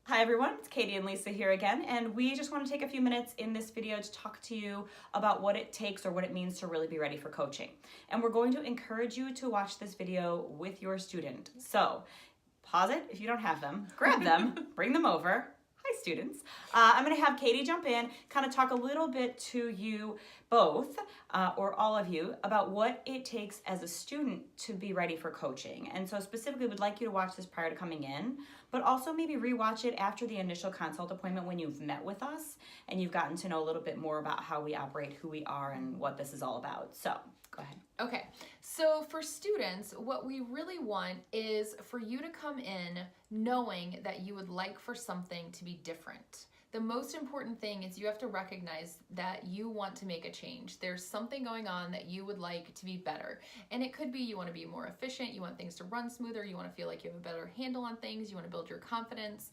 Hi everyone, it's Katie and Lisa here again, and we just want to take a few minutes in this video to talk to you about what it takes or what it means to really be ready for coaching. And we're going to encourage you to watch this video with your student. So pause it if you don't have them, grab them, bring them over. Hi students. I'm going to have Katie jump in, kind of talk a little bit to you both, or all of you, about what it takes as a student to be ready for coaching. And so specifically, we'd like you to watch this prior to coming in, but also maybe rewatch it after the initial consult appointment when you've met with us and you've gotten to know a little bit more about how we operate, who we are, and what this is all about. So go ahead. Okay, so for students, what we really want is for you to come in knowing that you would like for something to be different. The most important thing is you have to recognize that you want to make a change. There's something going on that you would like to be better. And it could be you want to be more efficient, you want things to run smoother, you want to feel like you have a better handle on things, you want to build your confidence.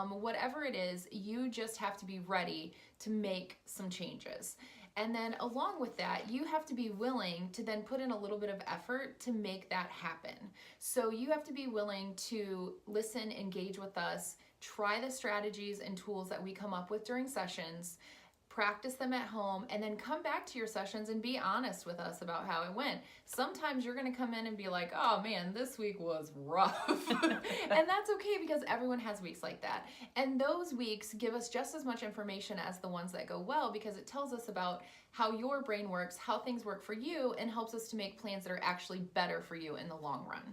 Whatever it is, you just have to be ready to make some changes. And then along with that, you have to be willing to then put in a little bit of effort to make that happen. So you have to be willing to listen, engage with us, try the strategies and tools that we come up with during sessions, practice them at home, and then come back to your sessions and be honest with us about how it went. Sometimes you're going to come in and be like, oh man, this week was rough. And that's okay because everyone has weeks like that. And those weeks give us just as much information as the ones that go well because it tells us about how your brain works, how things work for you, and helps us to make plans that are actually better for you in the long run.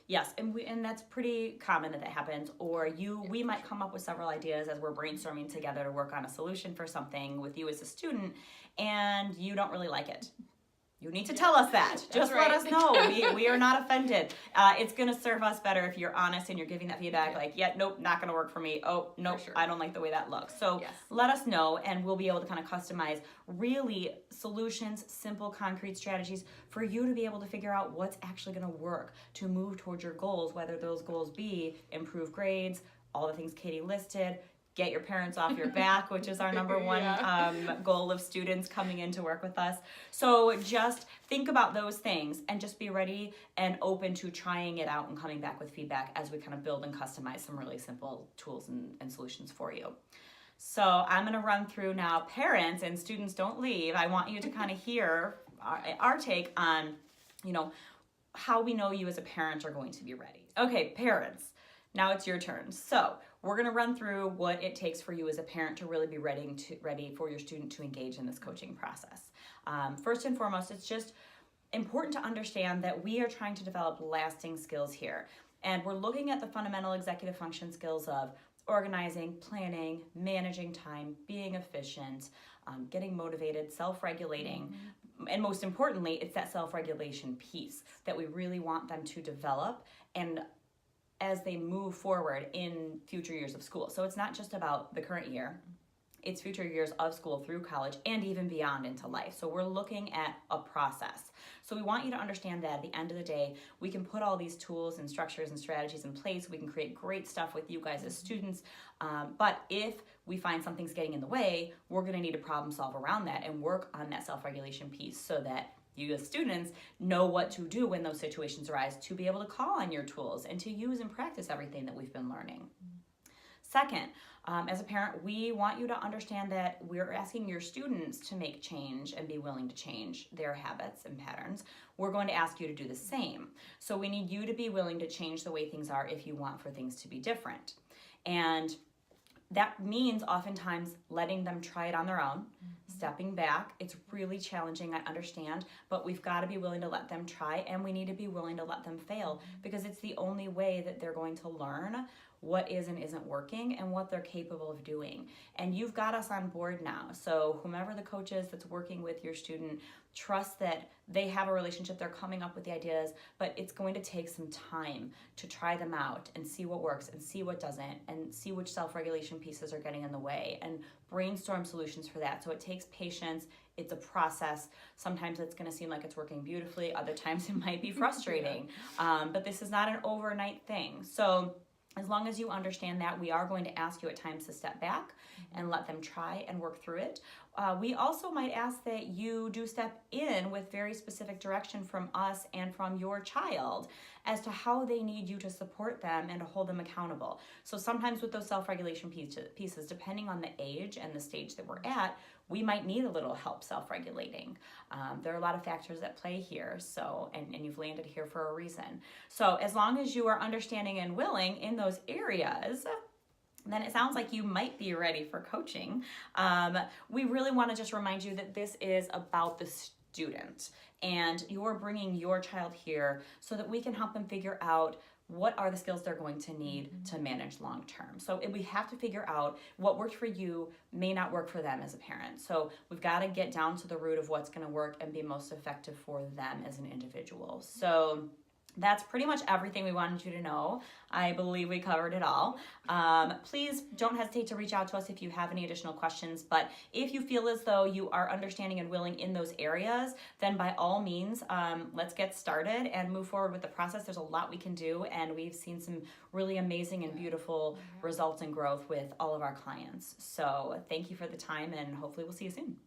Yes, and that's pretty common that happens. Or we might come up with several ideas as we're brainstorming together to work on a solution for something with you as a student, and you don't really like it. You need to tell us that. Just let us know. We are not offended. It's going to serve us better if you're honest and you're giving that feedback like, yeah, nope, not going to work for me. Oh, nope, I don't like the way that looks. So let us know and we'll be able to kind of customize really solutions, simple, concrete strategies for you to be able to figure out what's actually going to work to move towards your goals, whether those goals be improve grades, all the things Katie listed, get your parents off your back, which is our number one goal of students coming in to work with us. So just think about those things and just be ready and open to trying it out and coming back with feedback as we kind of build and customize some really simple tools and solutions for you. So I'm going to run through now. Parents and students, don't leave. I want you to kind of hear our take on, how we know you as a parent are going to be ready. Okay, parents, now it's your turn. So we're going to run through what it takes for you as a parent to really be ready for your student to engage in this coaching process. First and foremost, it's just important to understand that we are trying to develop lasting skills here. And we're looking at the fundamental executive function skills of organizing, planning, managing time, being efficient, getting motivated, self-regulating. And most importantly, it's that self-regulation piece that we really want them to develop and as they move forward in future years of school. So it's not just about the current year, it's future years of school through college and even beyond into life. So we're looking at a process. So we want you to understand that at the end of the day, we can put all these tools and structures and strategies in place. We can create great stuff with you guys as students. But if we find something's getting in the way, we're gonna need to problem solve around that and work on that self-regulation piece so that you as students know what to do when those situations arise to be able to call on your tools and to use and practice everything that we've been learning. Second, as a parent, we want you to understand that we're asking your students to make change and be willing to change their habits and patterns. We're going to ask you to do the same. So we need you to be willing to change the way things are if you want for things to be different. And that means oftentimes letting them try it on their own, stepping back. It's really challenging, I understand, but we've got to be willing to let them try and we need to be willing to let them fail because it's the only way that they're going to learn what is and isn't working and what they're capable of doing. And you've got us on board now. So whomever the coach is that's working with your student, trust that they have a relationship, they're coming up with the ideas, but it's going to take some time to try them out and see what works and see what doesn't and see which self-regulation pieces are getting in the way and brainstorm solutions for that. So it takes patience. It's a process. Sometimes it's going to seem like it's working beautifully. Other times it might be frustrating. But this is not an overnight thing. So as long as you understand that, we are going to ask you at times to step back and let them try and work through it. we also might ask that you do step in with very specific direction from us and from your child as to how they need you to support them and to hold them accountable. So sometimes with those self-regulation pieces, depending on the age and the stage that we're at, we might need a little help self-regulating. There are a lot of factors at play here, so and you've landed here for a reason. So as long as you are understanding and willing in those areas, then it sounds like you might be ready for coaching. We really want to just remind you that this is about the student, and you're bringing your child here so that we can help them figure out what are the skills they're going to need to manage long term. So we have to figure out what worked for you may not work for them as a parent. So we've got to get down to the root of what's going to work and be most effective for them as an individual. So that's pretty much everything we wanted you to know. I believe we covered it all. Please don't hesitate to reach out to us if you have any additional questions. But if you feel as though you are understanding and willing in those areas, then by all means, let's get started and move forward with the process. There's a lot we can do, and we've seen some really amazing and beautiful results and growth with all of our clients. So thank you for the time, and hopefully we'll see you soon.